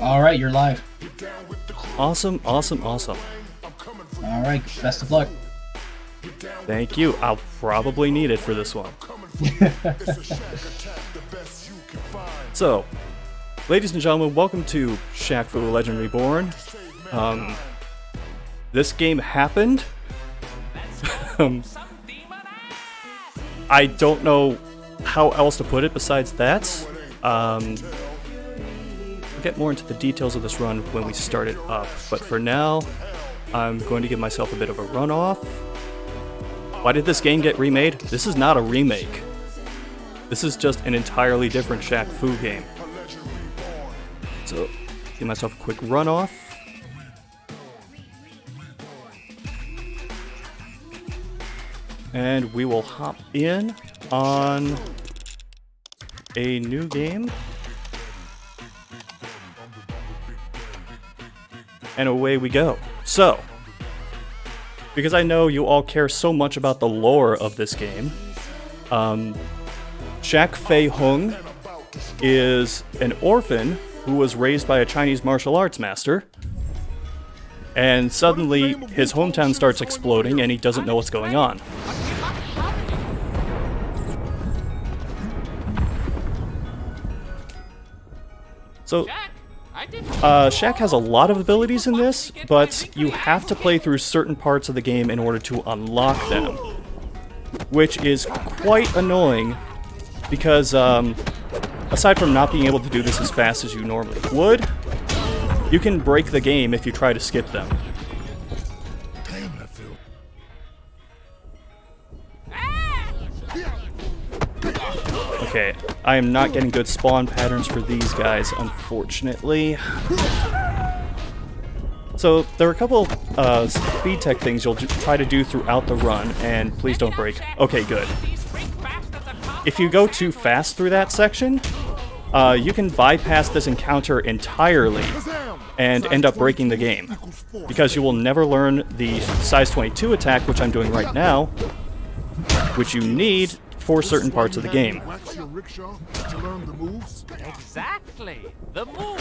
All right, you're live. Awesome, awesome, awesome. All right, best of luck. Thank you. I'll probably need it for this one. So, ladies and gentlemen, welcome to Shaq Fu Legend Reborn. This game happened. I don't know how else to put it besides that. We'll get more into the details of this run when we start it up, but for now, I'm going to give myself a bit of a runoff. Why did this game get remade? This is not a remake. This is just an entirely different Shaq Fu game. So, give myself a quick runoff. And we will hop in on a new game. And away we go. So, because I know you all care so much about the lore of this game, Shaq Fei Hung is an orphan who was raised by a Chinese martial arts master, and suddenly his hometown starts exploding and he doesn't know what's going on. So, Shaq has a lot of abilities in this, but you have to play through certain parts of the game in order to unlock them, which is quite annoying because, aside from not being able to do this as fast as you normally would, you can break the game if you try to skip them. Okay, I am not getting good spawn patterns for these guys, unfortunately. So, there are a couple speed tech things you'll try to do throughout the run, and please don't break. Okay, good. If you go too fast through that section, you can bypass this encounter entirely and end up breaking the game, because you will never learn the size 22 attack, which I'm doing right now, which you need for certain parts of the game. Exactly, the move.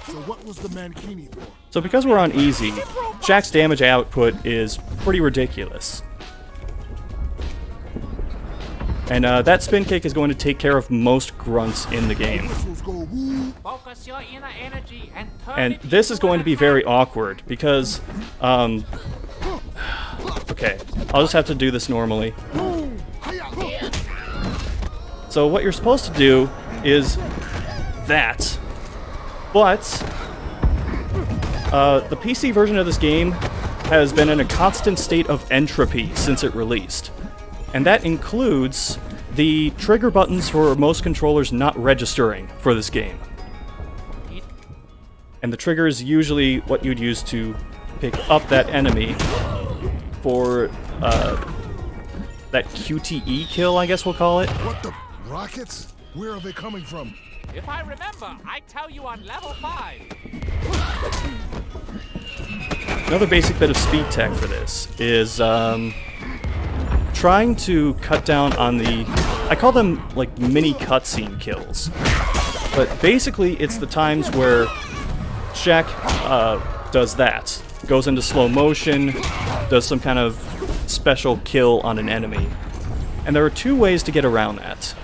So what was the mankini for? So because we're on easy, Shaq's damage output is pretty ridiculous. And that spin kick is going to take care of most grunts in the game. Focus your inner energy and turn And it this is into going to be an very awkward because, okay, I'll just have to do this normally. So what you're supposed to do is that, but the PC version of this game has been in a constant state of entropy since it released. And that includes the trigger buttons for most controllers not registering for this game. And the trigger is usually what you'd use to pick up that enemy for that QTE kill, I guess we'll call it. What the rockets? Where are they coming from? If I remember, I tell you on level 5. Another basic bit of speed tech for this is trying to cut down on the, I call them like mini cutscene kills, but basically it's the times where Shaq does that, goes into slow motion, does some kind of special kill on an enemy, and there are two ways to get around that.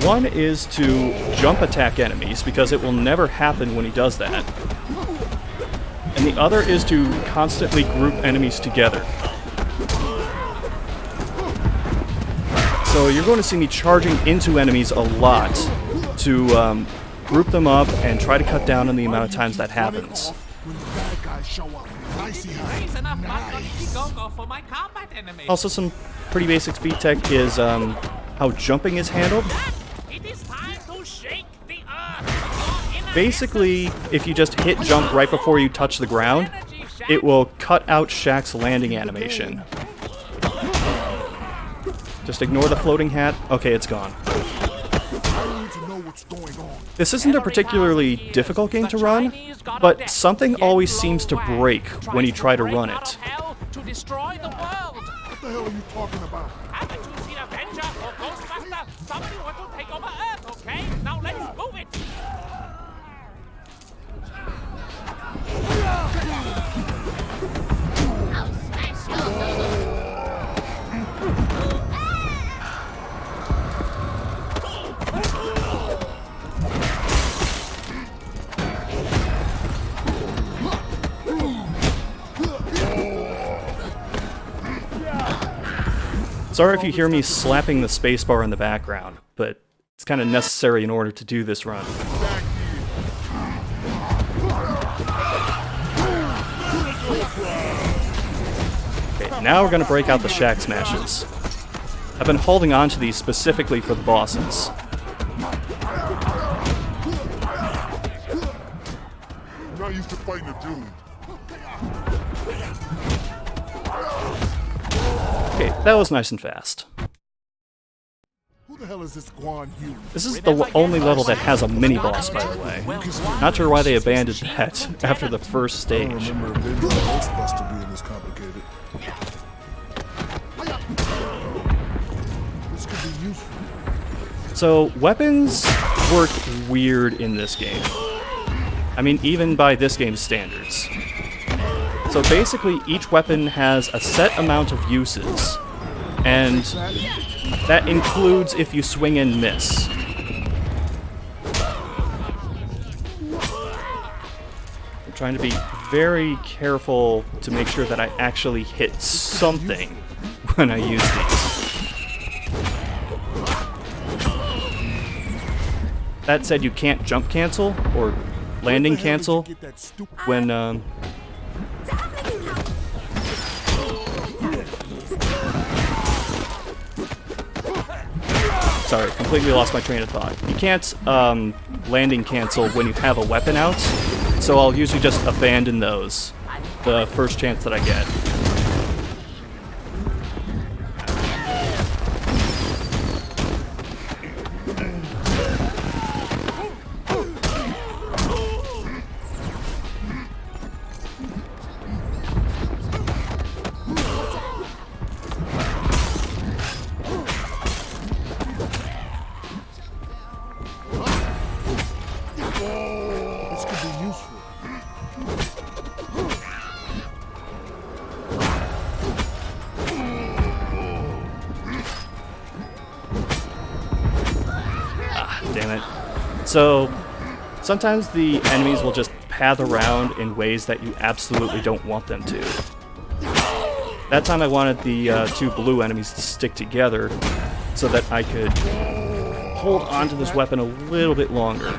One is to jump attack enemies, because it will never happen when he does that. And the other is to constantly group enemies together. So you're going to see me charging into enemies a lot to group them up and try to cut down on the amount of times that happens. When the bad guys show up, I see Raise how. enough muscle go for my combat enemies. Also, some pretty basic speed tech is how jumping is handled. It is time to shake the earth. Your inner Basically, if you just hit jump right before you touch the ground, energy, Shaq. it will cut out Shaq's landing animation. Just ignore the floating hat. Okay, it's gone. I need to know what's going on. This isn't a particularly difficult game to run, but something always seems to break when you try to run it. To destroy the world. What the hell are you talking about? Haven't you seen Avenger or Ghostbuster? Somebody want to take over Earth, okay? Now Move it! Sorry if you hear me slapping the spacebar in the background, but it's kind of necessary in order to do this run. Okay, now we're going to break out the Shaq Smashes. I've been holding on to these specifically for the bosses. I'm not used to fighting a dude. Okay, that was nice and fast. Who the hell is this Guan Yu? This is the only level that has a mini-boss, by the way. Not sure why they abandoned that after the first I don't stage. remember avenging the Ghostbuster being this complicated. This could be useful. So, weapons work weird in this game. I mean, even by this game's standards. So basically, each weapon has a set amount of uses, and that includes if you swing and miss. I'm trying to be very careful to make sure that I actually hit something when I use these. That said, you can't jump cancel or landing cancel when sorry, completely lost my train of thought. You can't landing cancel when you have a weapon out, so I'll usually just abandon those the first chance that I get. This could be useful. Damn it. So, sometimes the enemies will just path around in ways that you absolutely don't want them to. That time I wanted the two blue enemies to stick together so that I could hold onto this weapon a little bit longer.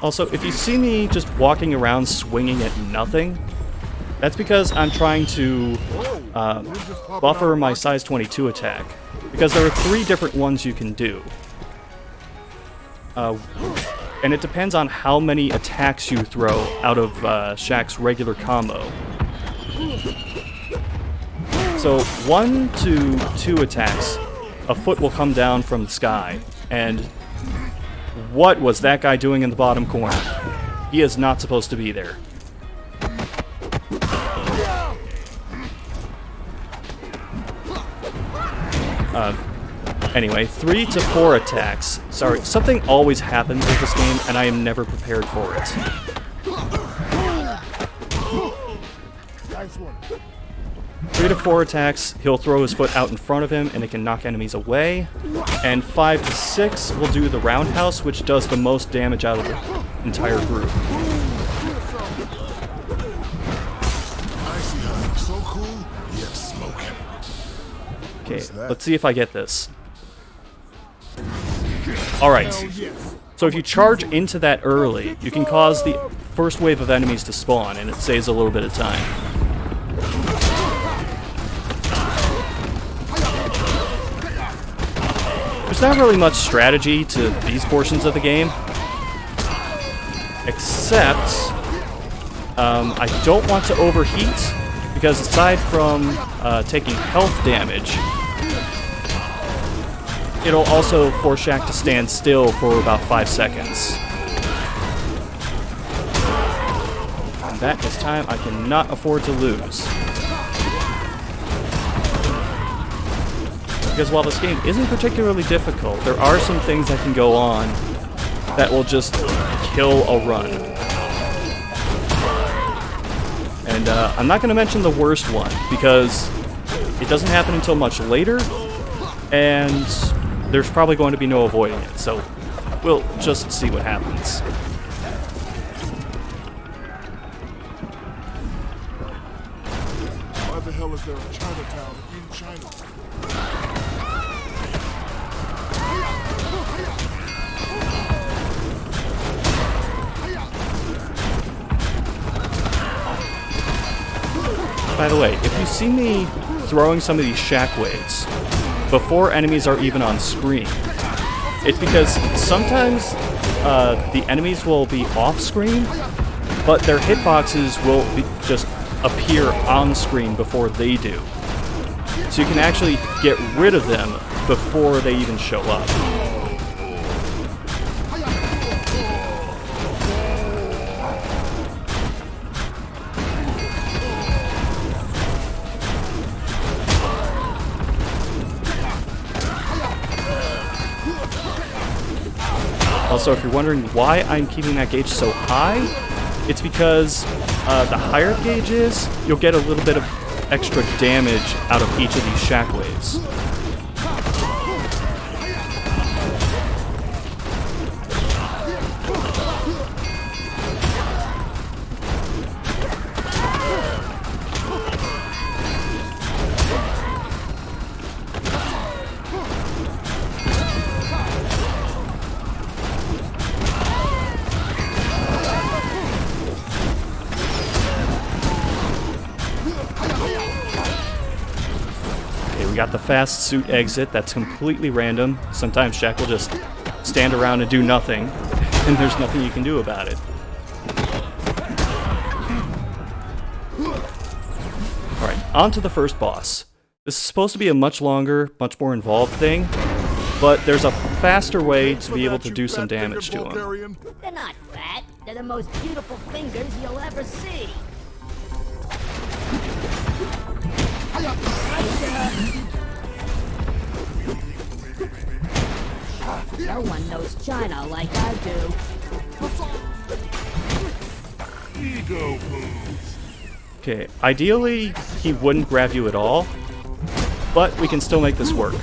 Also, if you see me just walking around swinging at nothing, that's because I'm trying to buffer my size 22 attack. Because there are 3 different ones you can do. And it depends on how many attacks you throw out of Shaq's regular combo. So 1 to 2 attacks, a foot will come down from the sky, and what was that guy doing in the bottom corner? He is not supposed to be there. Anyway, 3 to 4 attacks. Sorry, something always happens with this game, and I am never prepared for it. Nice one. 3 to 4 attacks, he'll throw his foot out in front of him, and it can knock enemies away. And 5 to 6 will do the roundhouse, which does the most damage out of the entire group. Icy hot. So cool. Yes, smoking. Okay, that? let's see if I get this. Alright, so if you charge into that early, you can cause the first wave of enemies to spawn, and it saves a little bit of time. There's not really much strategy to these portions of the game, except I don't want to overheat, because aside from taking health damage, it'll also force Shaq to stand still for about 5 seconds. And that is time I cannot afford to lose. Because while this game isn't particularly difficult, there are some things that can go on that will just kill a run. And I'm not going to mention the worst one, because it doesn't happen until much later, and there's probably going to be no avoiding it, so we'll just see what happens. Why the hell is there a Chinatown in China? By the way, if you see me throwing some of these Shaq waves before enemies are even on screen, it's because sometimes the enemies will be off screen, but their hitboxes will just appear on screen before they do. So you can actually get rid of them before they even show up. Also, if you're wondering why I'm keeping that gauge so high, it's because the higher the gauge is, you'll get a little bit of extra damage out of each of these Shaq waves. We got the fast suit exit that's completely random. Sometimes Shaq will just stand around and do nothing, and there's nothing you can do about it. Alright, on to the first boss. This is supposed to be a much longer, much more involved thing, but there's a faster way to be able to do some damage to him. They're not fat. They're the most beautiful fingers you'll ever see. No one knows China like I do. Ego moves. Okay, ideally, he wouldn't grab you at all, but we can still make this work.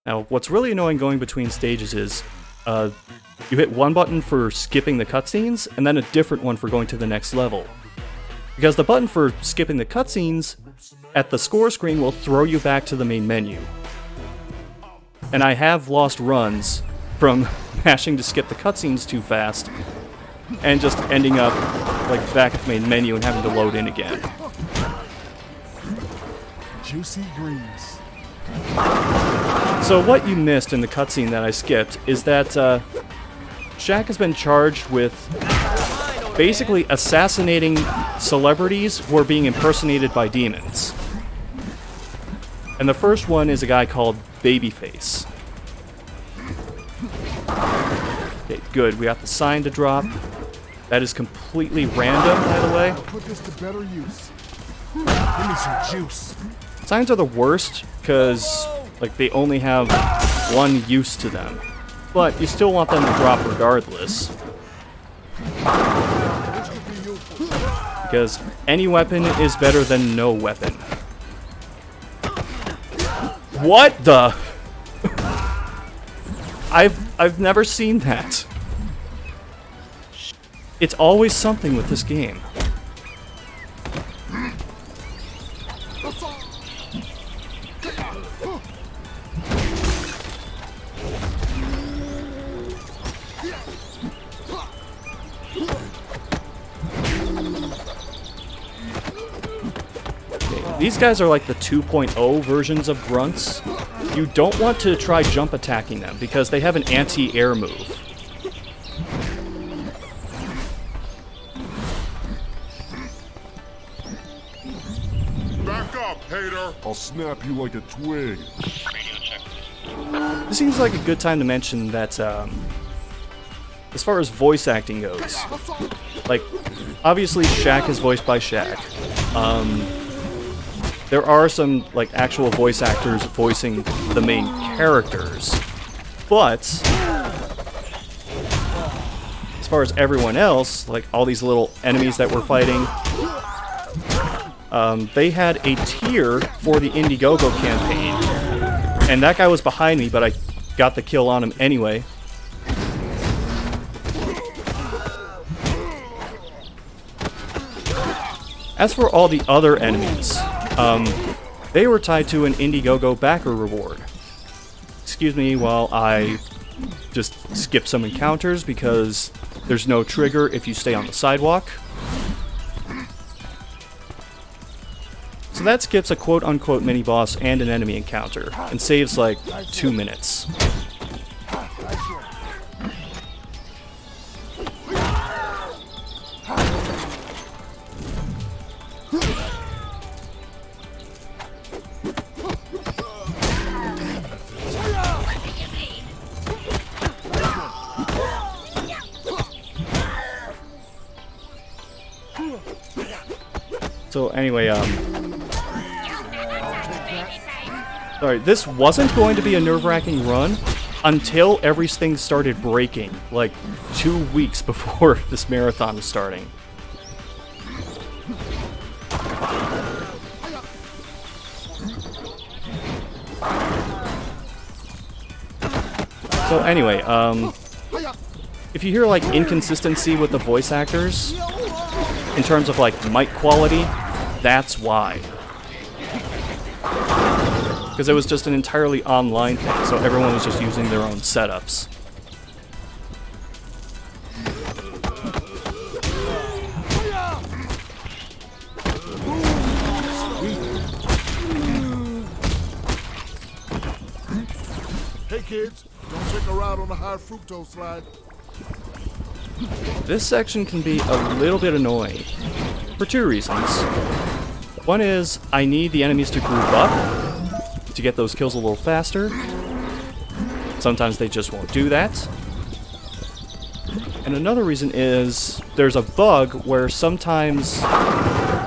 Now, what's really annoying going between stages is you hit one button for skipping the cutscenes, and then a different one for going to the next level. Because the button for skipping the cutscenes at the score screen will throw you back to the main menu. And I have lost runs from mashing to skip the cutscenes too fast, and just ending up like back at the main menu and having to load in again. Juicy greens. So what you missed in the cutscene that I skipped is that Shaq has been charged with basically assassinating celebrities who are being impersonated by demons. And the first one is a guy called Babyface. Okay, good. We got the sign to drop. That is completely random, by the way. Put this to better use. Give me some juice. Signs are the worst because like they only have one use to them. But you still want them to drop regardless. Because any weapon is better than no weapon. What the? I've never seen that. It's always something with this game. These guys are like the 2.0 versions of grunts. You don't want to try jump attacking them because they have an anti-air move. Back up. Hater, I'll snap you like a twig. This seems like a good time to mention that, as far as voice acting goes, like, obviously Shaq is voiced by Shaq. There are some, like, actual voice actors voicing the main characters, but as far as everyone else, like all these little enemies that we're fighting, they had a tier for the Indiegogo campaign, and that guy was behind me, but I got the kill on him anyway. As for all the other enemies, they were tied to an Indiegogo backer reward. Excuse me while I just skip some encounters because there's no trigger if you stay on the sidewalk. So that skips a quote-unquote mini-boss and an enemy encounter, and saves like 2 minutes. So anyway, sorry, this wasn't going to be a nerve-wracking run until everything started breaking, like 2 weeks before this marathon is starting. So anyway, if you hear like inconsistency with the voice actors, in terms of like mic quality, that's why. Because it was just an entirely online thing, so everyone was just using their own setups. Hey kids, don't take a ride on the high fructose slide. This section can be a little bit annoying, for 2 reasons. One is, I need the enemies to group up to get those kills a little faster. Sometimes they just won't do that. And another reason is, there's a bug where sometimes,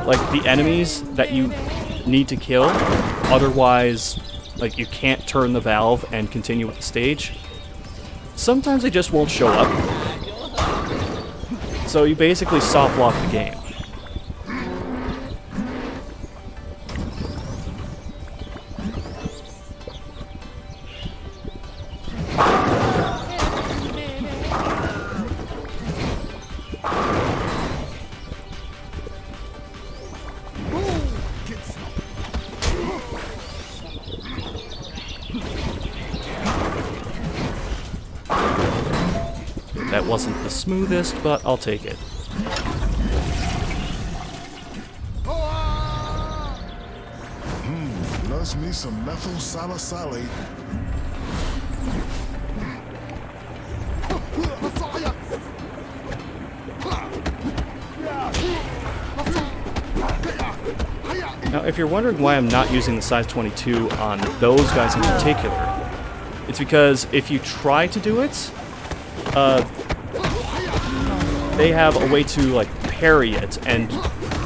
like, the enemies that you need to kill, otherwise, like, you can't turn the valve and continue with the stage, sometimes they just won't show up. So you basically soft lock the game. That wasn't the smoothest, but I'll take it. Loves me some methyl salicylate. Now, if you're wondering why I'm not using the size 22 on those guys in particular, it's because if you try to do it, they have a way to, like, parry it and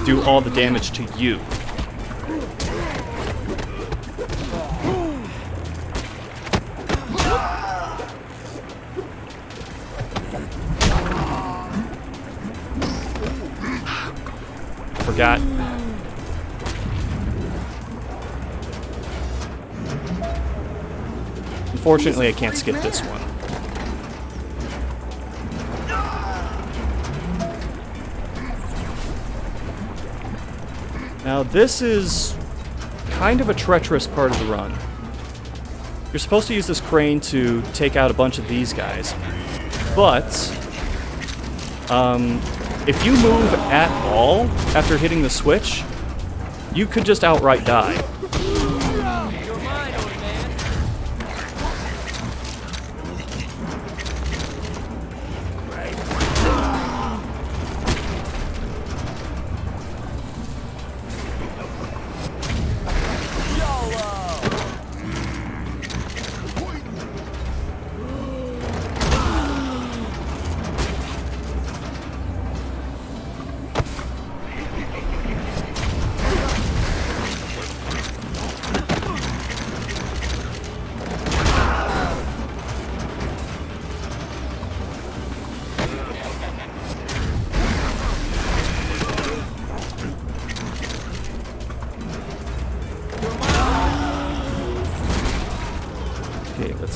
do all the damage to you. Forgot. Unfortunately, I can't skip this one. Now, this is kind of a treacherous part of the run. You're supposed to use this crane to take out a bunch of these guys, but if you move at all after hitting the switch, you could just outright die.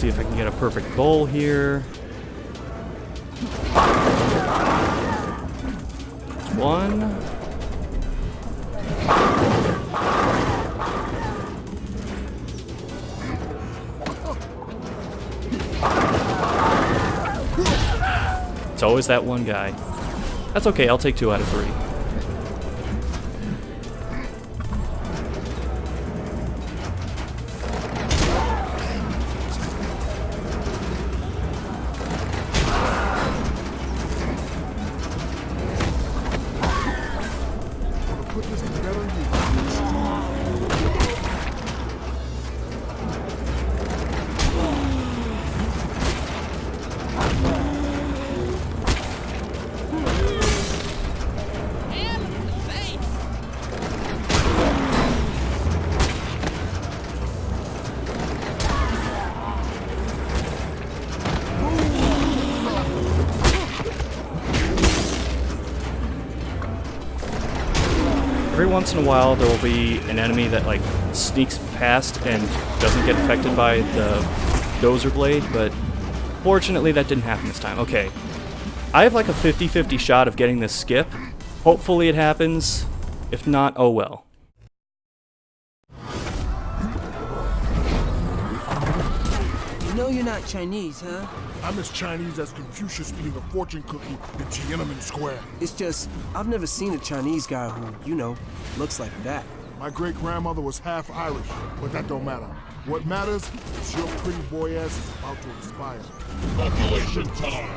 See if I can get a perfect goal here. One. It's always that one guy. That's okay, I'll take 2 out of 3. Put this together, you. Every once in a while there will be an enemy that like sneaks past and doesn't get affected by the dozer blade, but fortunately that didn't happen this time. Okay, I have like a 50-50 shot of getting this skip. Hopefully it happens. If not, oh well. You know you're not Chinese, huh? I'm as Chinese as Confucius eating a fortune cookie in Tiananmen Square. It's just, I've never seen a Chinese guy who, you know, looks like that. My great-grandmother was half Irish, but that don't matter. What matters is your pretty boy ass is about to expire. Population time.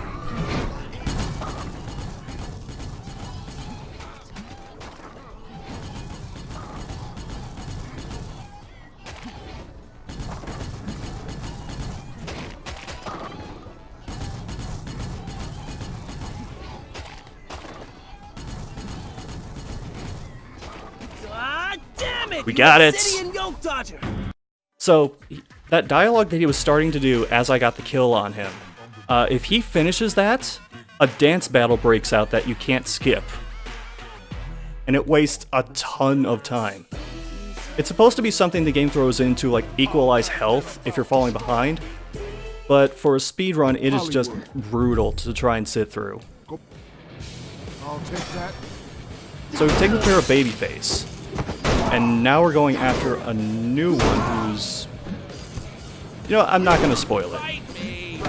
Ah, damn it! We got it! City and Yoke Dodger! So, that dialogue that he was starting to do as I got the kill on him, if he finishes that, a dance battle breaks out that you can't skip. And it wastes a ton of time. It's supposed to be something the game throws in to like equalize health if you're falling behind, but for a speedrun it is just brutal to try and sit through. I'll take that. So we've taken care of Babyface, and now we're going after a new one who's... You know, I'm not going to spoil it. Fight me!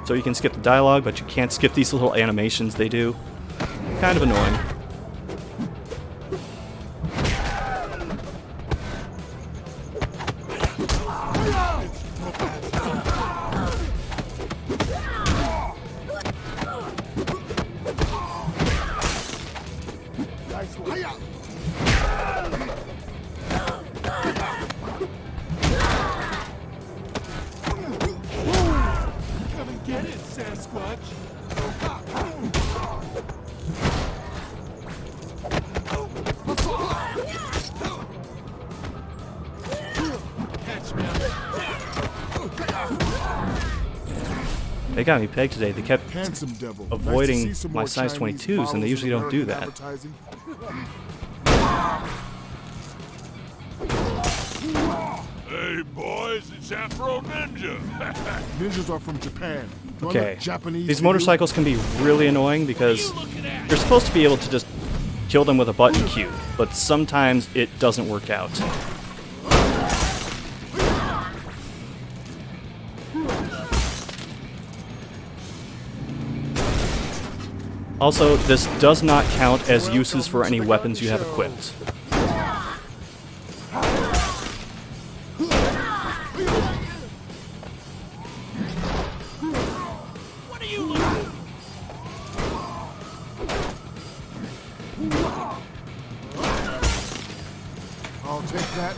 So you can skip the dialogue, but you can't skip these little animations they do. Kind of annoying. Nice one. Hiya! Come and get it, Sasquatch. Catch me. They got me pegged today. They kept Handsome devil. avoiding Nice to see some my more size Chinese 22s, and they models usually in don't do American that. advertising. Hey, boys, it's Afro Ninja. Ninjas are from Japan. Do I Okay, look Japanese these to you? motorcycles can be really annoying because you're supposed to be able to just kill them with a button cue, but sometimes it doesn't work out. Also, this does not count as uses for any weapons you have equipped. What are you looking? I'll take that.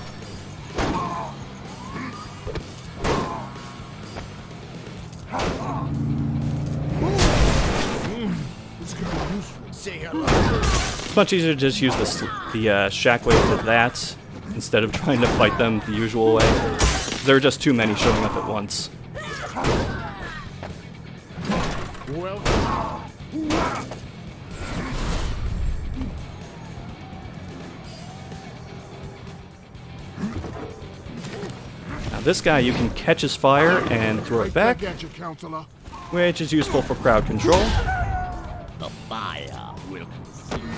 This could be useful. Say hello. It's much easier to just use the Shaq wave for that instead of trying to fight them the usual way. There are just too many showing up at once. Well, Now this guy, you can catch his fire and throw it back, at you, counselor. which is useful for crowd control. The fire will consume.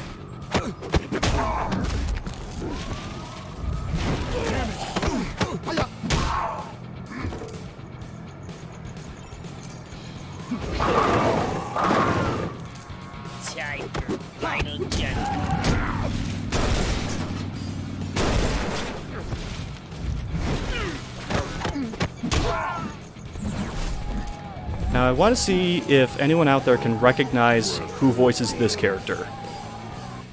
Tiger, final judgment. Now I want to see if anyone out there can recognize who voices this character.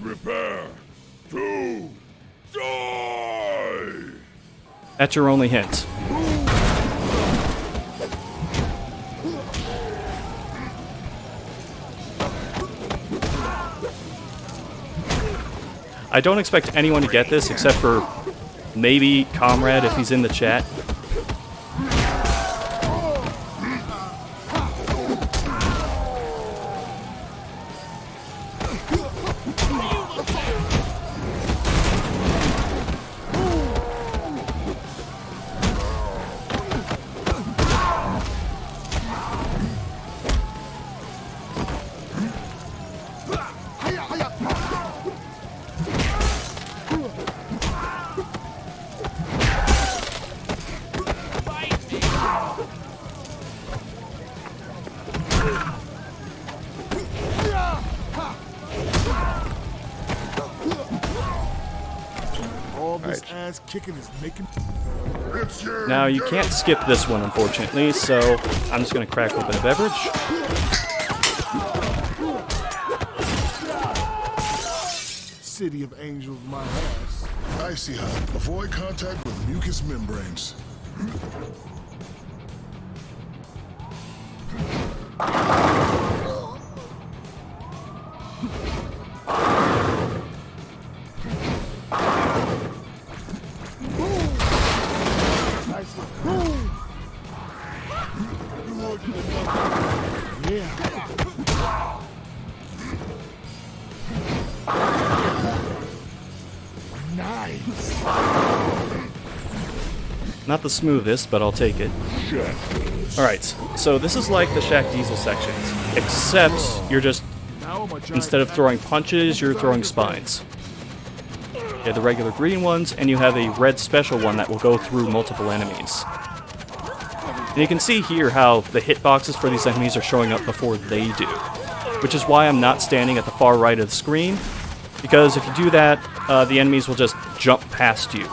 Prepare to die! That's your only hint. I don't expect anyone to get this except for maybe Comrade if he's in the chat. All this ass kicking is making. Now you can't skip this one unfortunately, so I'm just going to crack open a beverage. City of Angels, my ass. Icy hot. Avoid contact with mucous membranes. Nice. Not the smoothest, but I'll take it. Alright, so this is like the Shaq Diesel sections, except you're just, Now I'm a giant instead of throwing punches, you're throwing spines. You have the regular green ones, and you have a red special one that will go through multiple enemies. And you can see here how the hitboxes for these enemies are showing up before they do. Which is why I'm not standing at the far right of the screen, because if you do that, the enemies will just jump past you.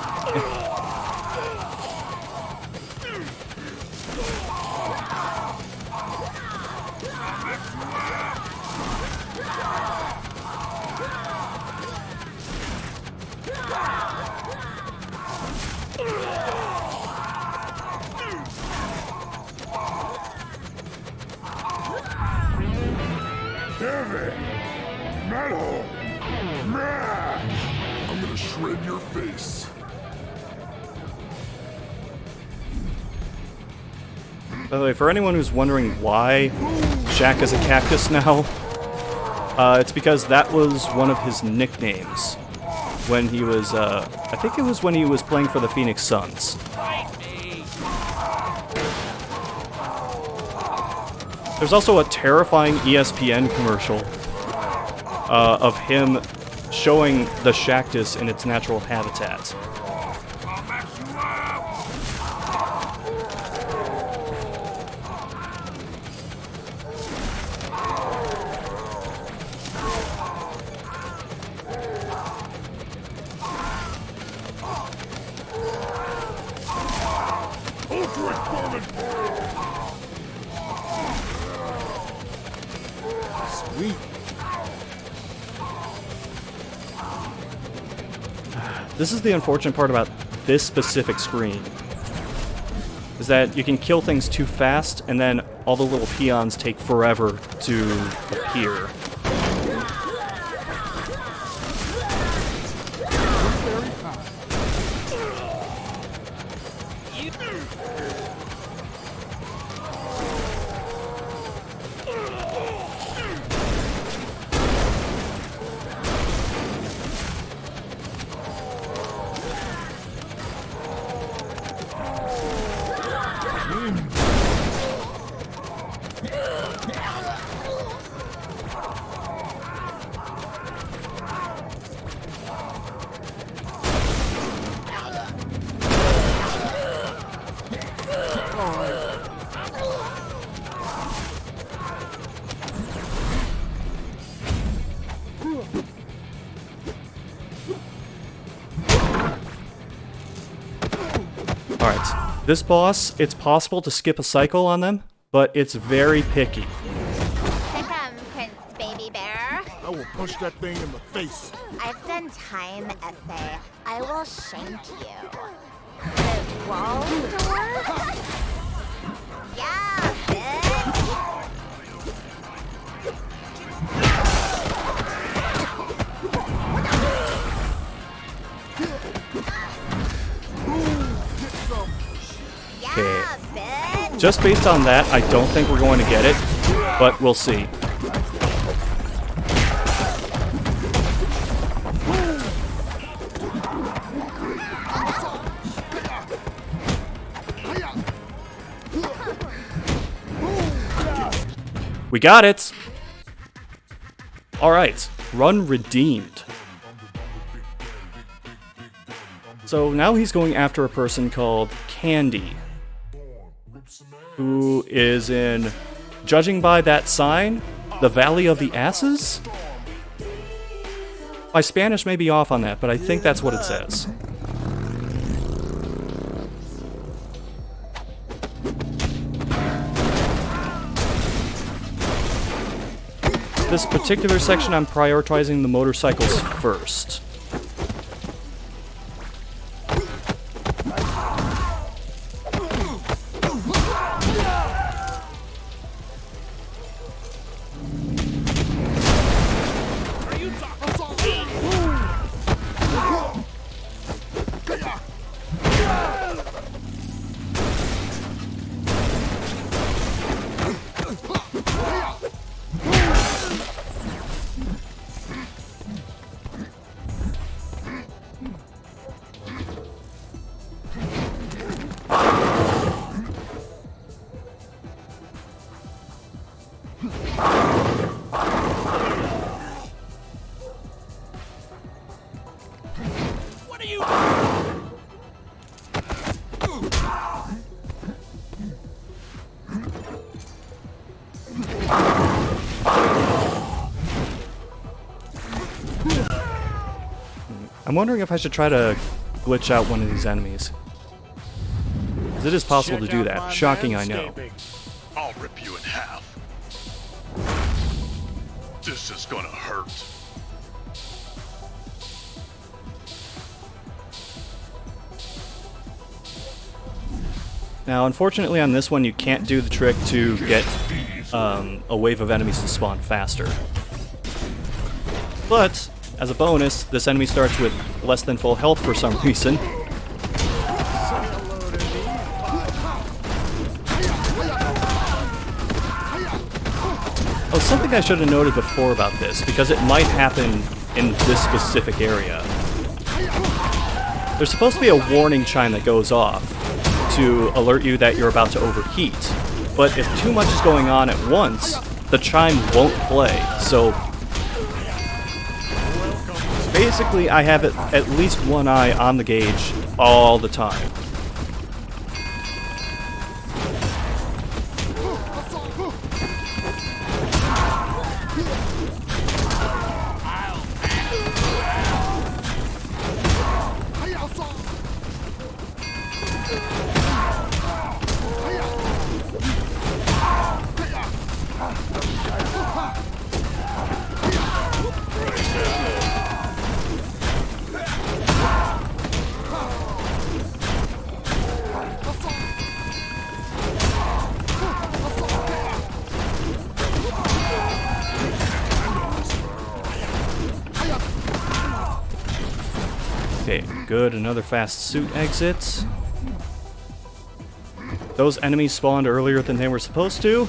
Heavy metal mash! I'm gonna shred your face. By the way, for anyone who's wondering why Shaq is a cactus now, it's because that was one of his nicknames when he was, I think it was when he was playing for the Phoenix Suns. There's also a terrifying ESPN commercial of him showing the Shactus in its natural habitat. Sweet. This is the unfortunate part about this specific screen, is that you can kill things too fast, and then all the little peons take forever to appear. Alright, this boss, it's possible to skip a cycle on them, but it's very picky. Pick 'em, Prince Baby Bear. I will punch that thing in the face. I've done time essay. I will shank you. The wall door? Yeah, bitch! Yeah, bitch! Just based on that, I don't think we're going to get it, but we'll see. We got it! Alright, run redeemed. So now he's going after a person called Candy, who is in, judging by that sign, the Valley of the Asses? My Spanish may be off on that, but I think that's what it says. This particular section, I'm prioritizing the motorcycles first. What are you? I'm wondering if I should try to glitch out one of these enemies. 'Cause it is possible to do that. Shocking, I know. I'll rip you in half. This is gonna hurt. Now, unfortunately on this one, you can't do the trick to get a wave of enemies to spawn faster. But, as a bonus, this enemy starts with less than full health for some reason. Oh, something I should have noted before about this, because it might happen in this specific area. There's supposed to be a warning chime that goes off to alert you that you're about to overheat. But if too much is going on at once, the chime won't play. So basically I have at least one eye on the gauge all the time. Okay, good. Another fast suit exit. Those enemies spawned earlier than they were supposed to.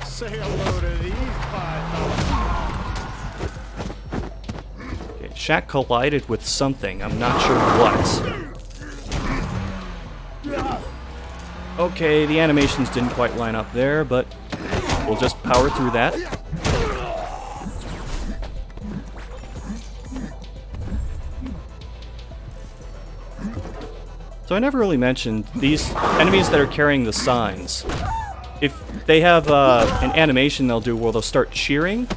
Say hello to these Okay, Shaq collided with something. I'm not sure what. Okay, the animations didn't quite line up there, but we'll just power through that. So I never really mentioned these enemies that are carrying the signs. if they have an animation they'll do where they'll start cheering,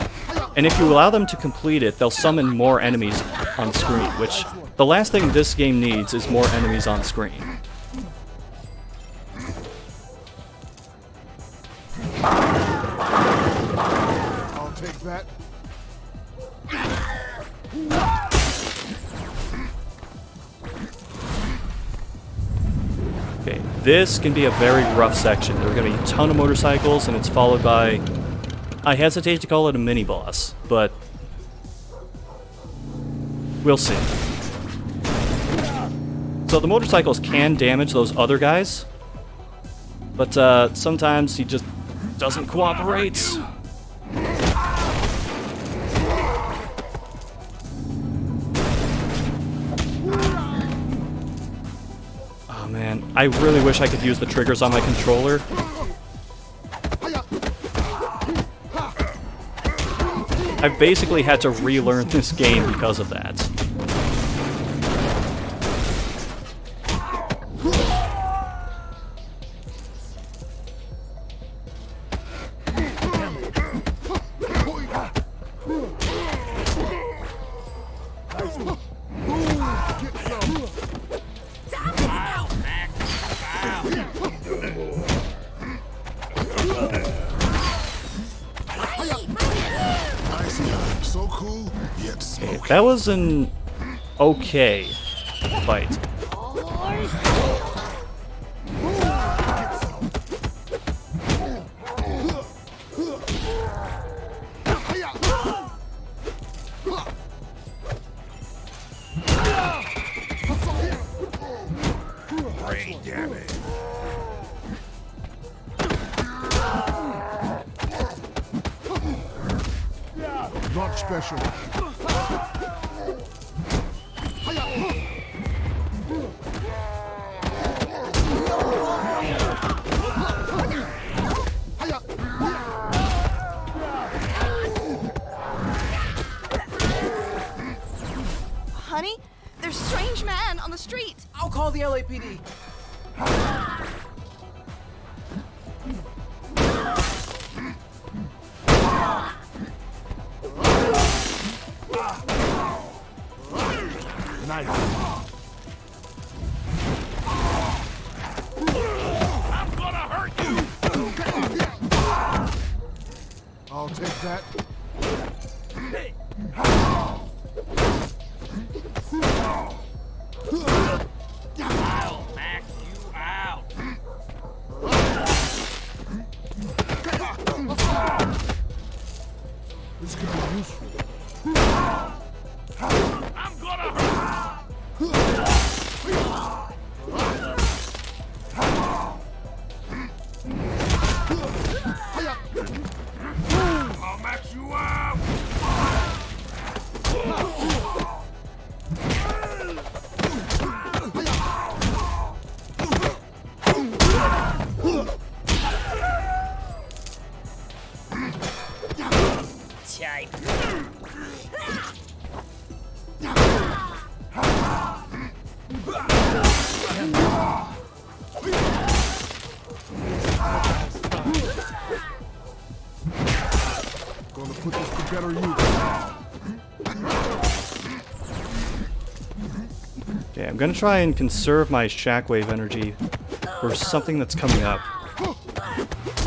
and if you allow them to complete it, they'll summon more enemies on screen, which the last thing this game needs is more enemies on screen. I'll take that. Okay, this can be a very rough section. There are going to be a ton of motorcycles, and it's followed by... I hesitate to call it a mini-boss, but... we'll see. So the motorcycles can damage those other guys, but sometimes he just doesn't cooperate. Oh man, I really wish I could use the triggers on my controller. I've basically had to relearn this game because of that. So cool, yet smoky. That was an okay fight. Brain damage. Launch special. Honey, there's a strange man on the street. I'll call the LAPD. Nice. I'm gonna hurt you! I'll take that. I'll knock you out! This could be useful. I'm gonna hurt I'll max you out! Type. Gonna put this to better use. Okay, I'm gonna try and conserve my shockwave energy for something that's coming up.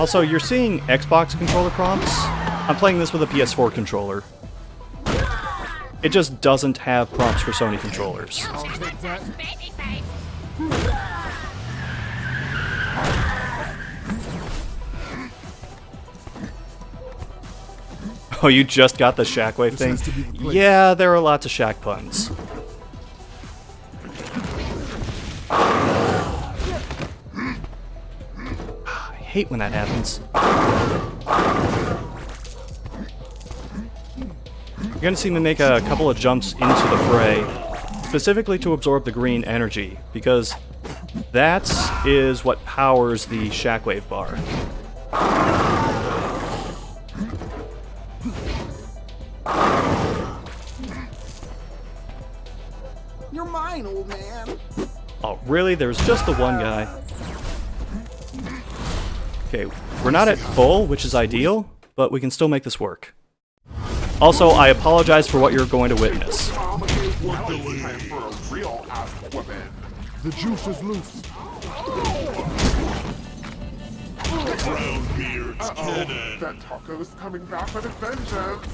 Also, you're seeing Xbox controller prompts. I'm playing this with a PS4 controller. It just doesn't have prompts for Sony controllers. I'll take that. Baby face. Oh, you just got the shockwave thing? has to be replaced. Yeah, there are lots of Shaq puns. I hate when that happens. You're gonna see me make a couple of jumps into the fray, specifically to absorb the green energy, because that is what powers the shockwave bar. You're mine, old man. Oh, really? There's just the one guy. Okay, we're not at full, which is ideal, but we can still make this work. Also, I apologize for what you're going to witness. The juice is loose. That taco is coming back with a vengeance.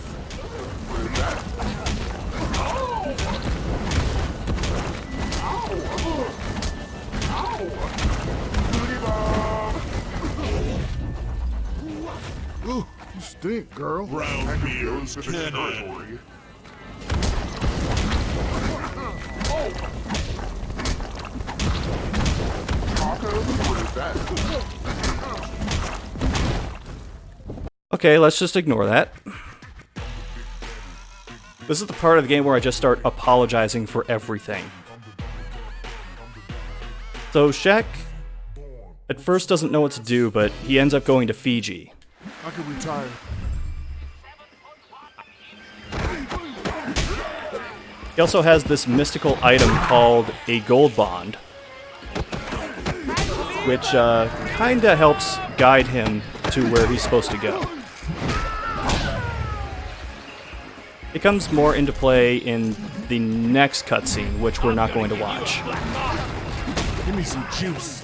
What is that? Ooh, you stink, girl. Round beers cannon. Okay, let's just ignore that. This is the part of the game where I just start apologizing for everything. So Shaq at first doesn't know what to do, but he ends up going to Fiji. I can retire. He also has this mystical item called a gold bond, which kinda helps guide him to where he's supposed to go. It comes more into play in the next cutscene, which we're not going to watch. Give me some juice.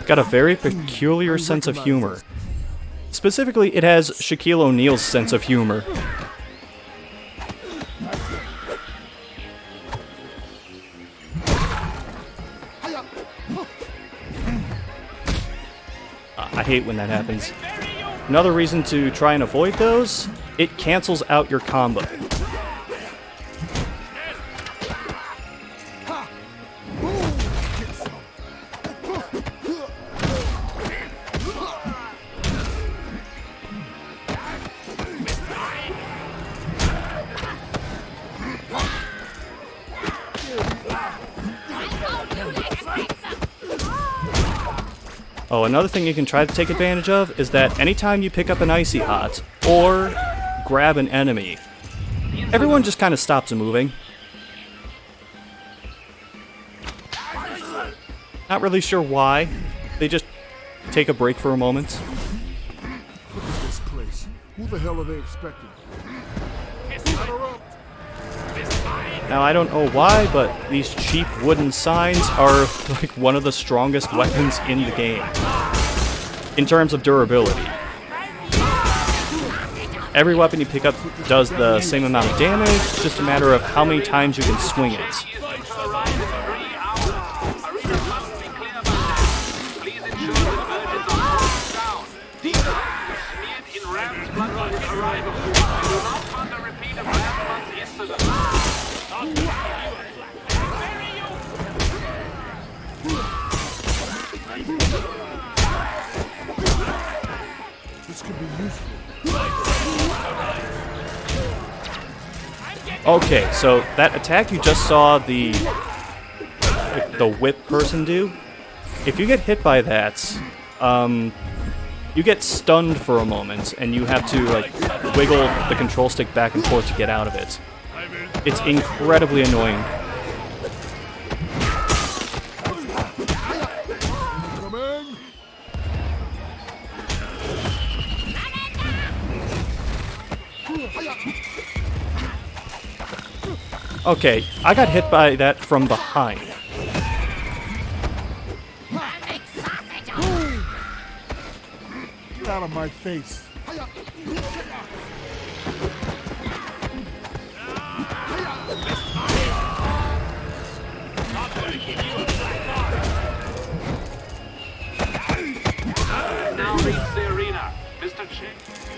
Got a very peculiar sense of humor. Specifically, it has Shaquille O'Neal's sense of humor. I hate when that happens. Another reason to try and avoid those, it cancels out your combo. Oh, another thing you can try to take advantage of is that anytime you pick up an Icy Hot or grab an enemy, everyone just kind of stops moving. Not really sure why. They just take a break for a moment. Look at this place. Who the hell are they expecting? Now, I don't know why, but these cheap wooden signs are like one of the strongest weapons in the game in terms of durability. Every weapon you pick up does the same amount of damage, it's just a matter of how many times you can swing it. This could be useful. Okay, so that attack you just saw the whip person do, if you get hit by that, you get stunned for a moment, and you have to like wiggle the control stick back and forth to get out of it. It's incredibly annoying. Okay, I got hit by that from behind. Get out of my face.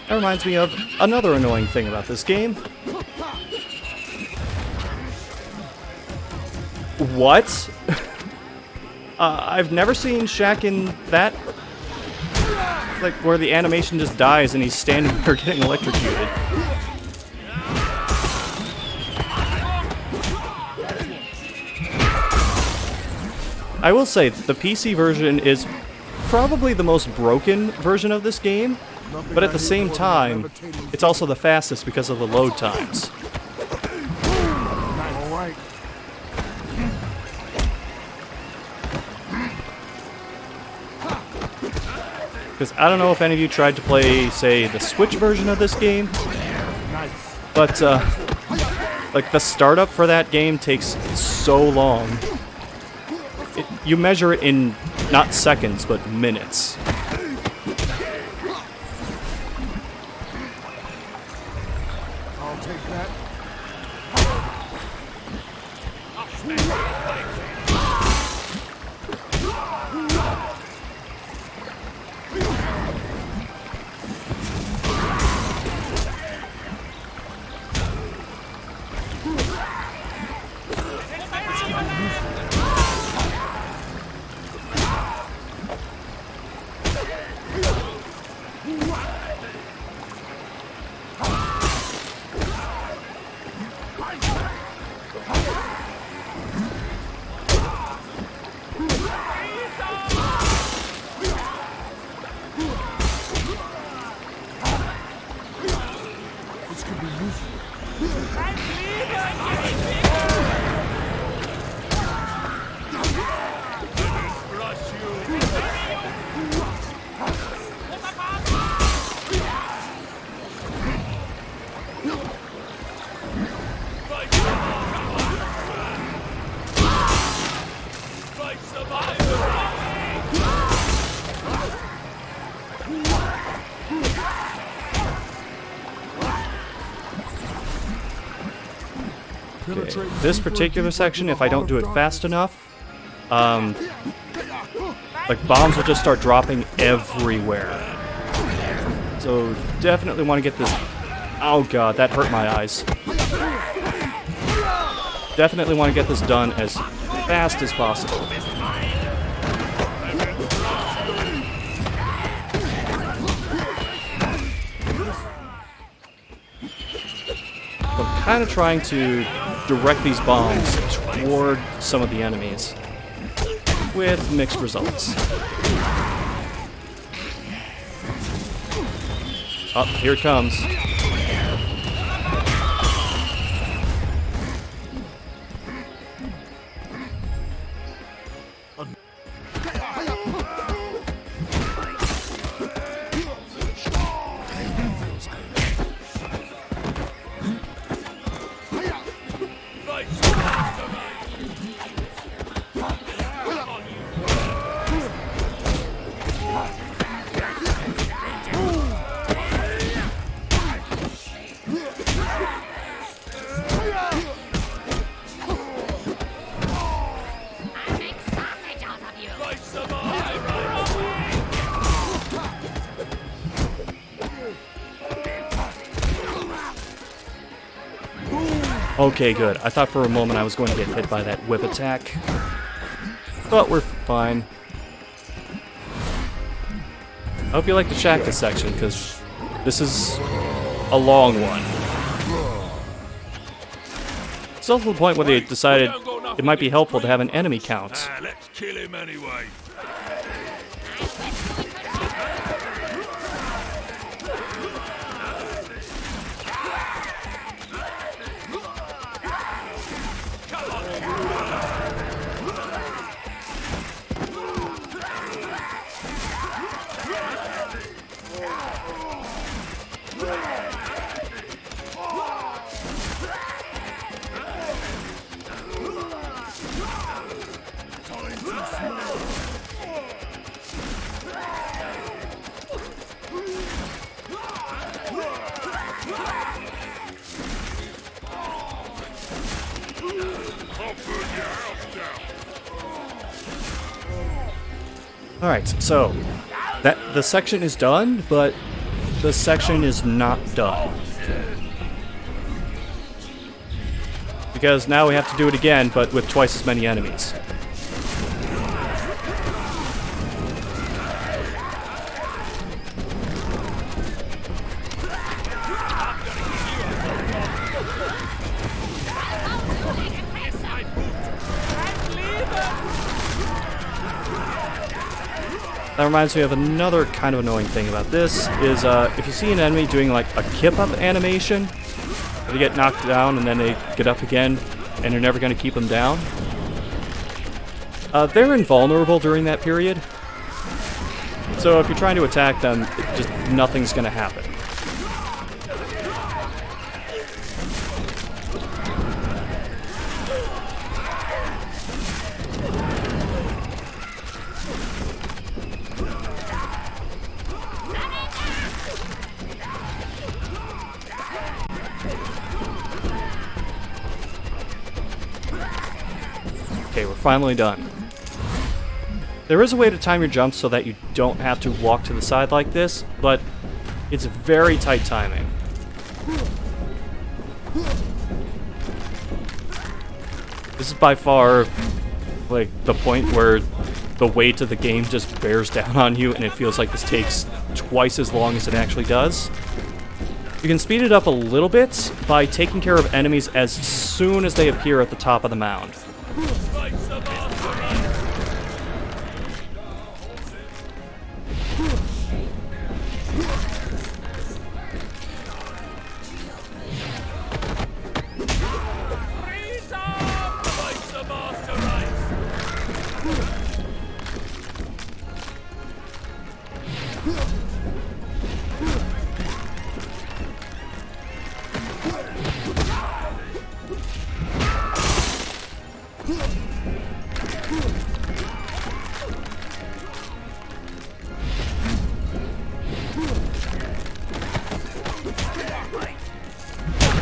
That reminds me of another annoying thing about this game. What? I've never seen Shaq in that. Like, where the animation just dies and he's standing there getting electrocuted. I will say, the PC version is probably the most broken version of this game, but at the same time, it's also the fastest because of the load times. All right. Because I don't know if any of you tried to play, say, the Switch version of this game, but like the startup for that game takes so long. You measure it in not seconds, but minutes. I'll take that. This could be useful. Okay. This particular section, if I don't do it fast enough, like bombs will just start dropping everywhere. So definitely want to get this. Oh god, that hurt my eyes. Definitely want to get this done as fast as possible. I'm kind of trying to direct these bombs toward some of the enemies with mixed results. Oh, here it comes. Okay, good. I thought for a moment I was going to get hit by that whip attack. But we're fine. I hope you like the Shaq this section, because this is a long one. It's also the point where they decided it might be helpful to have an enemy count. Let's kill him anyway. Alright, so the section is done, but the section is not done. Because now we have to do it again, but with twice as many enemies. That reminds me of another kind of annoying thing about this, is if you see an enemy doing like a kip-up animation, they get knocked down and then they get up again, and you're never going to keep them down. They're invulnerable during that period, so if you're trying to attack them, nothing's going to happen. Okay, we're finally done. There is a way to time your jumps so that you don't have to walk to the side like this, but it's very tight timing. This is by far, like, the point where the weight of the game just bears down on you and it feels like this takes twice as long as it actually does. You can speed it up a little bit by taking care of enemies as soon as they appear at the top of the mound.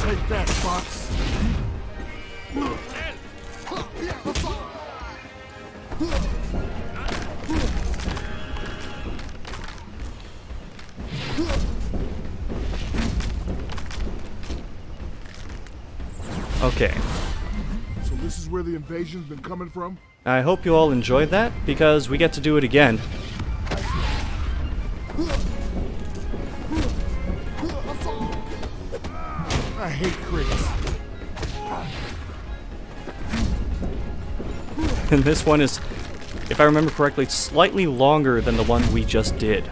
Take that, Fox. Okay. So this is where the invasion's been coming from? I hope you all enjoyed that, because we get to do it again. I hate crits. And this one is, if I remember correctly, slightly longer than the one we just did.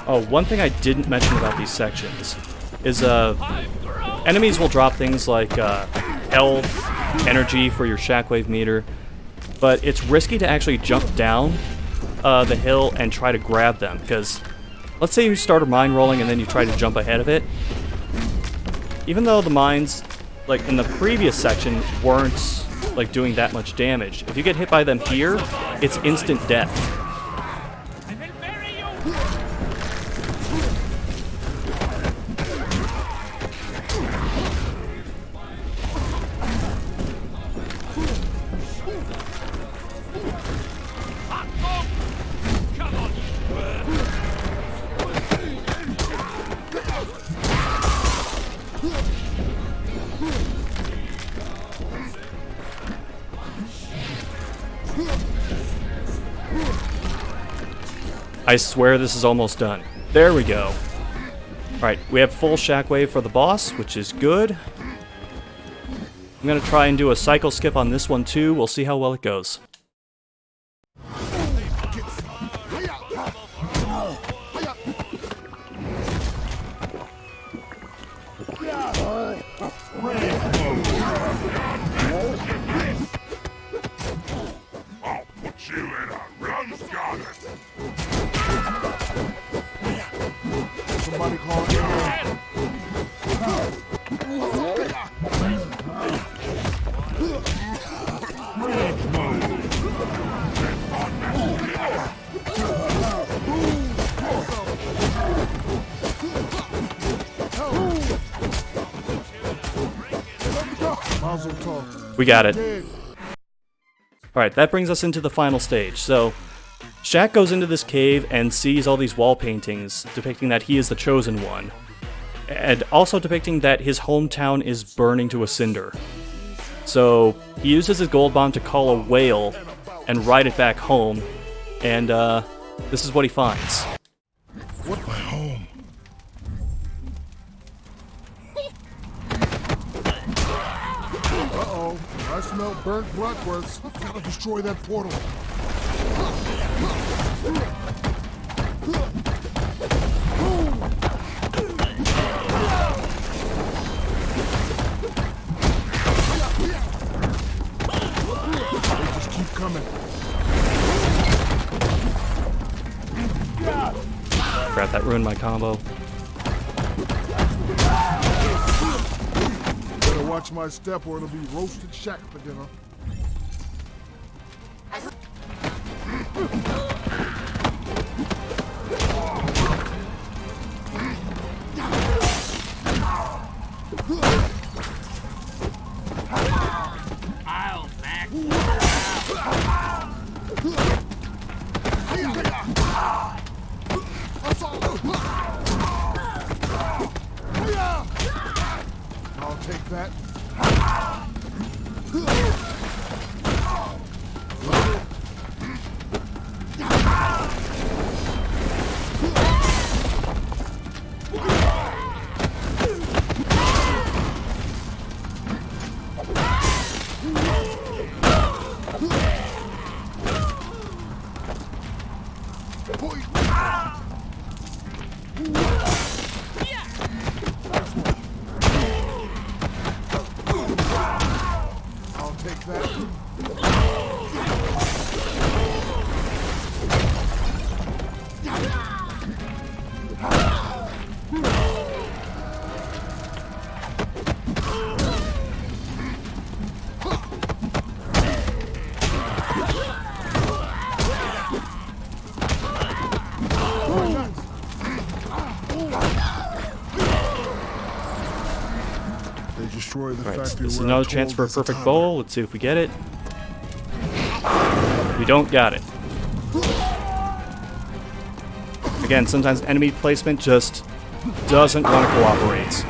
Oh, one thing I didn't mention about these sections is enemies will drop things like health, energy for your shockwave meter, but it's risky to actually jump down the hill and try to grab them, because let's say you start a mine rolling and then you try to jump ahead of it. Even though the mines, like in the previous section, weren't like doing that much damage, if you get hit by them here, it's instant death. I swear this is almost done. There we go. Alright, we have full shockwave for the boss, which is good. I'm gonna try and do a cycle skip on this one too. We'll see how well it goes. I'll put you in a rut. Mazel tov. We got it. Dead. Alright, that brings us into the final stage. So, Shaq goes into this cave and sees all these wall paintings depicting that he is the chosen one. And also depicting that his hometown is burning to a cinder. So, he uses his gold bomb to call a whale and ride it back home. And, this is what he finds. What my home? Uh-oh. I smell burnt bratwurst. Gotta destroy that portal. They just keep coming. Crap, that ruined my combo. Better watch my step or it'll be roasted Shaq for dinner. I'll back. I'll take that. I'll take that. They destroy the Alright, factory. this is where another I'm chance told for a is perfect atomic. bowl. Let's see if we get it. We don't got it. Again, sometimes enemy placement just doesn't want to cooperate.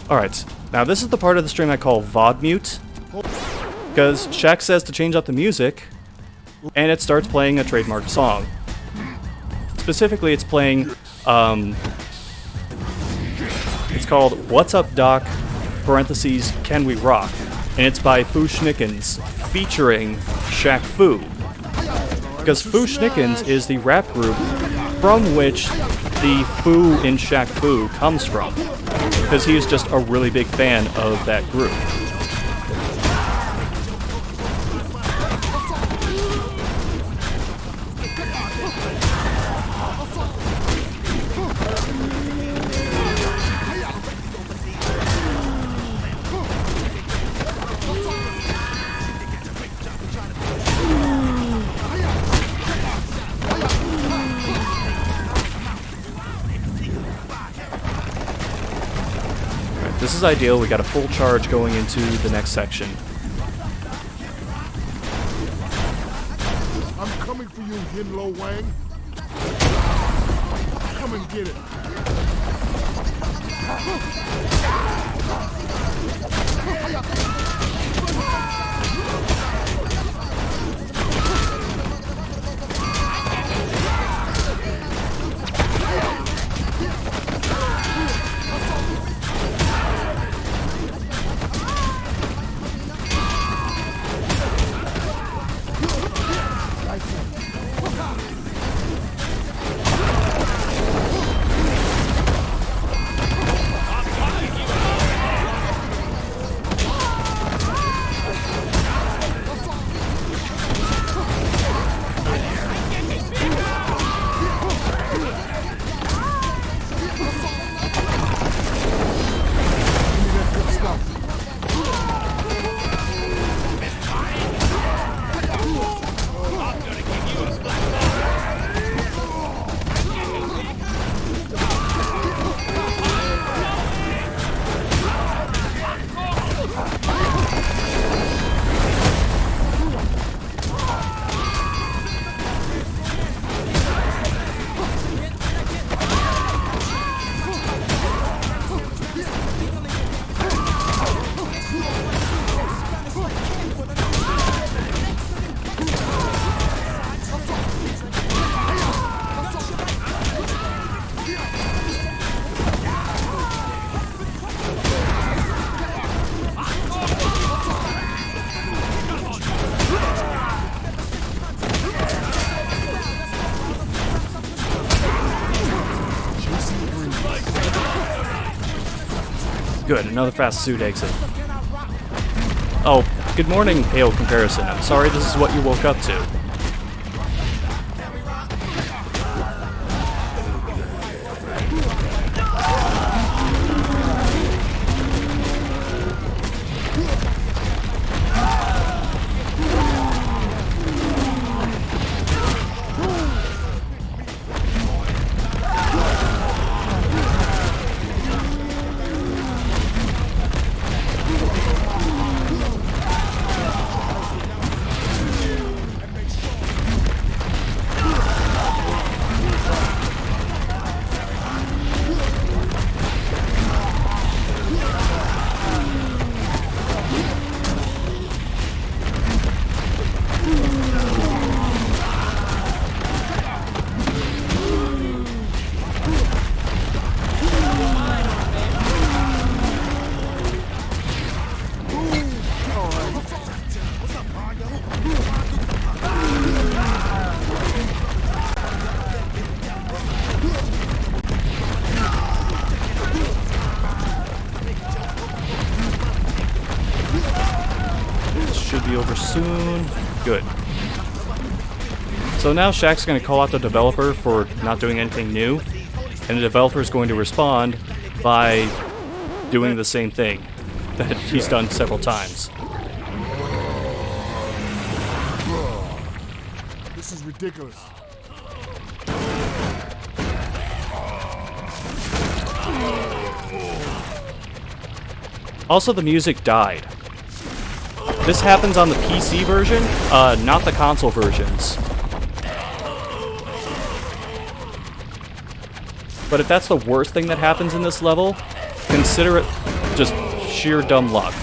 Alright, now this is the part of the stream I call VOD mute. Because Shaq says to change up the music, and it starts playing a trademark song. Specifically, it's playing, it's called What's Up Doc, parentheses, Can We Rock? And it's by Foo Schnickens, featuring Shaq Fu. Because Foo Schnickens is the rap group from which the Fu in Shaq Fu comes from. Because he is just a really big fan of that group. This is ideal, we got a full charge going into the next section. I'm coming for you, Yin Lo Wang. Come and get it. Good, another fast suit exit. Oh, good morning, AO Comparison. I'm sorry this is what you woke up to. Should be over soon. Good. So now Shaq's going to call out the developer for not doing anything new, and the developer is going to respond by doing the same thing that he's done several times. This is ridiculous. Also, the music died. This happens on the PC version, not the console versions. But if that's the worst thing that happens in this level, consider it just sheer dumb luck.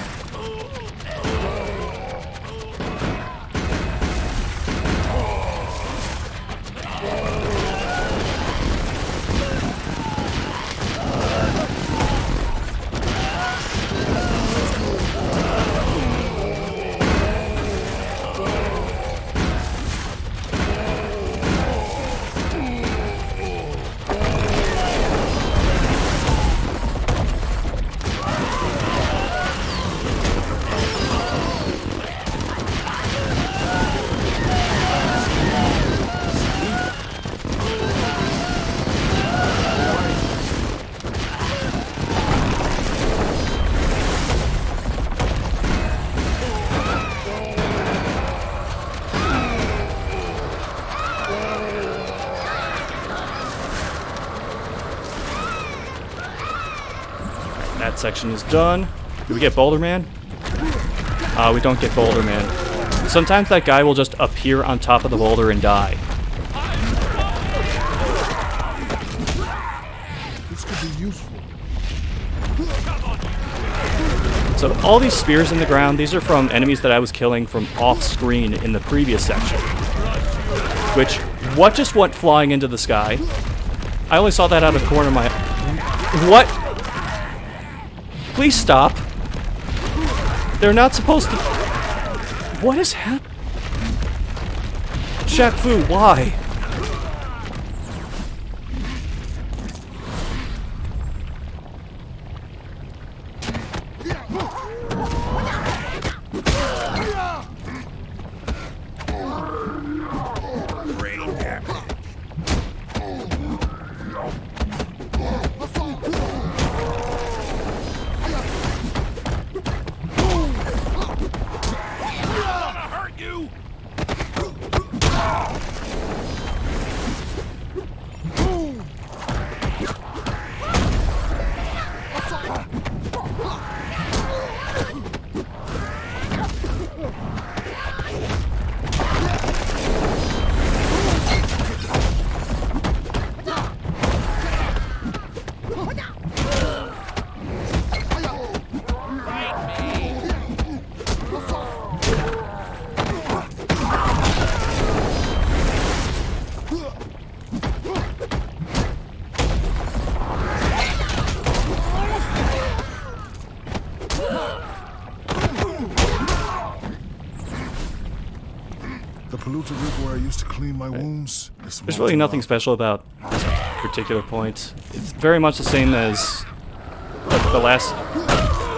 That section is done. Do we get Boulder Man? We don't get Boulder Man. Sometimes that guy will just appear on top of the boulder and die. This could be useful. So all these spears in the ground, these are from enemies that I was killing from off-screen in the previous section. Which, what just went flying into the sky? I only saw that out of the corner of my... What? Please stop. They're not supposed to... What is happening? Shaq Fu, why? The polluted river where I used to clean my wounds. There's really nothing special about this particular point. It's very much the same as the last,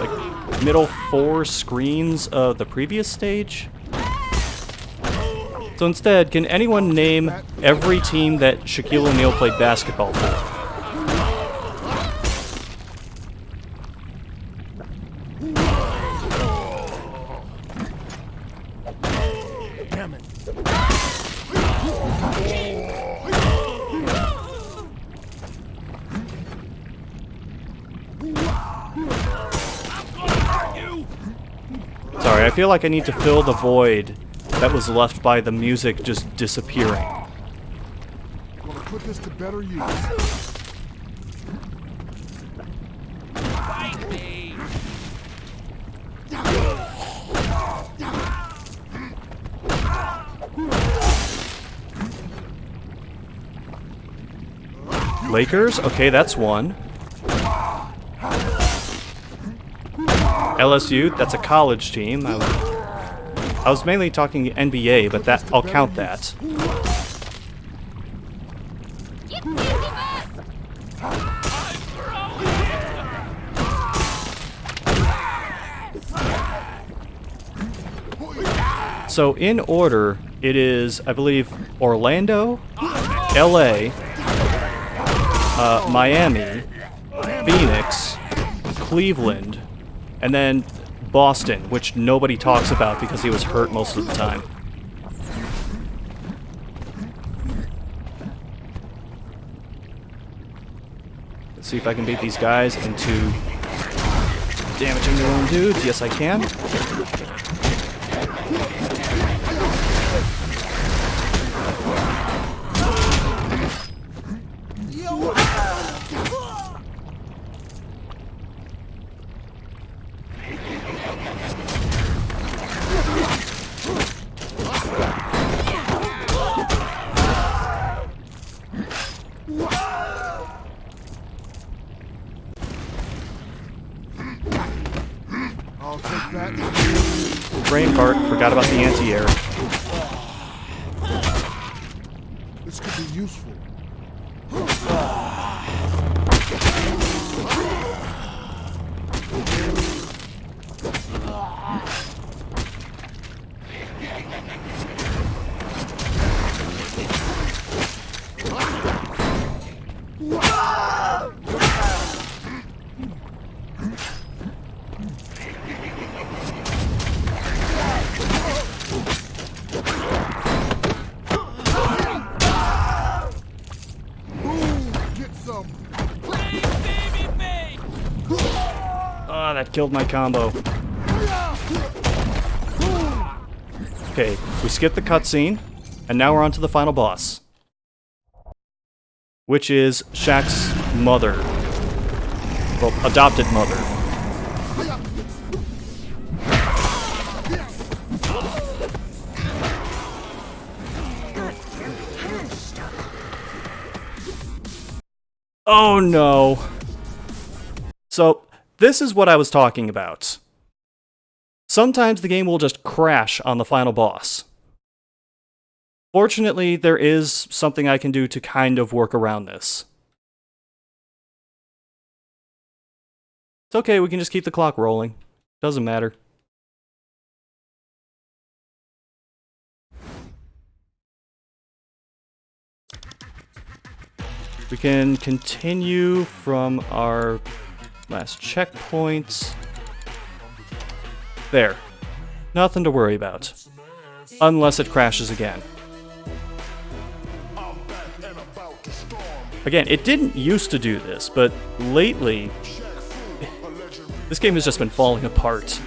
like, middle 4 screens of the previous stage. So instead, can anyone name every team that Shaquille O'Neal played basketball for? Damn it. Sorry, I feel like I need to fill the void that was left by the music just disappearing. I'm gonna put this to better use. Fight me. Lakers? Okay, that's one. LSU? That's a college team. I was mainly talking NBA, but that I'll count that. So in order, it is, I believe, Orlando, LA, Miami, Phoenix, Cleveland, and then Boston, which nobody talks about because he was hurt most of the time. Let's see if I can beat these guys into damaging their own dudes. Yes, I can. I'll take that. Brain fart, forgot about the anti-air. This could be useful. Ah, that killed my combo. Okay, we skipped the cutscene, and now we're on to the final boss. Which is Shaq's mother. Well, adopted mother. Oh no. So, this is what I was talking about. Sometimes the game will just crash on the final boss. Fortunately, there is something I can do to kind of work around this. It's okay, we can just keep the clock rolling. Doesn't matter. We can continue from our last checkpoint. There. Nothing to worry about. Unless it crashes again. Again, it didn't used to do this, but lately, this game has just been falling apart.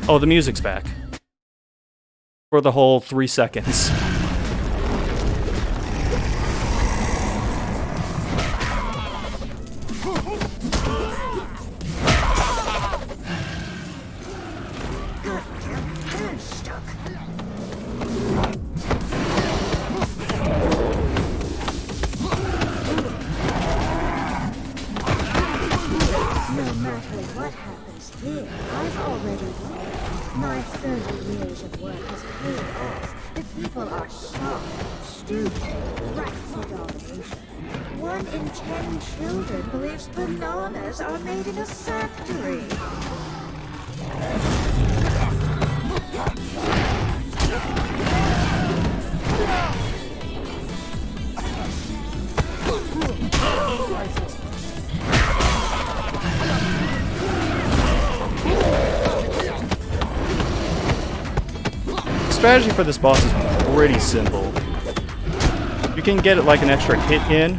Oh, the music's back. For the whole 3 seconds. matter what happens here, I've already won. My 30 years of work has paid off. The people are soft, stupid, ripe for domination. 1 in 10 children believes bananas are made in a factory. Strategy for this boss is pretty simple. You can get it like an extra hit in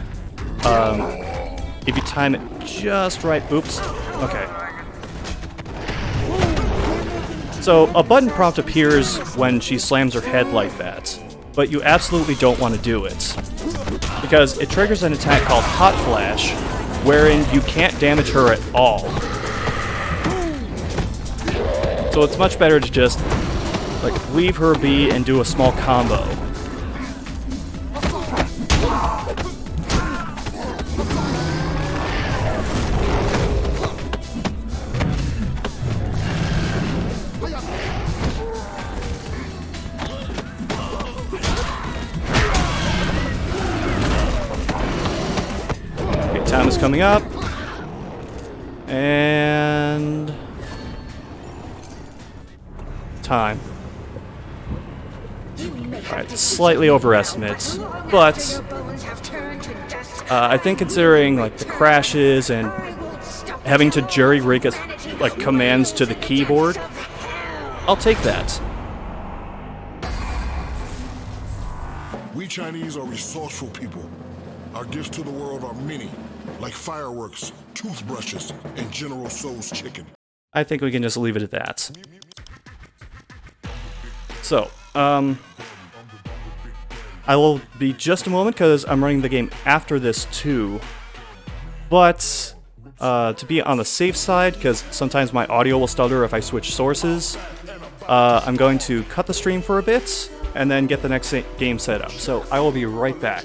if you time it just right. Oops. Okay. So a button prompt appears when she slams her head like that, but you absolutely don't want to do it because it triggers an attack called Hot Flash, wherein you can't damage her at all. So it's much better to just like leave her be and do a small combo. Okay, time is coming up. And time. Alright, slightly overestimates, but I think considering like the crashes and having to jury-rig like commands to the keyboard, I'll take that. We Chinese are resourceful people. Our gifts to the world are many, like fireworks, toothbrushes, and General Tso's chicken. I think we can just leave it at that. So, I will be just a moment because I'm running the game after this too. But to be on the safe side, because sometimes my audio will stutter if I switch sources, I'm going to cut the stream for a bit and then get the next game set up. So I will be right back.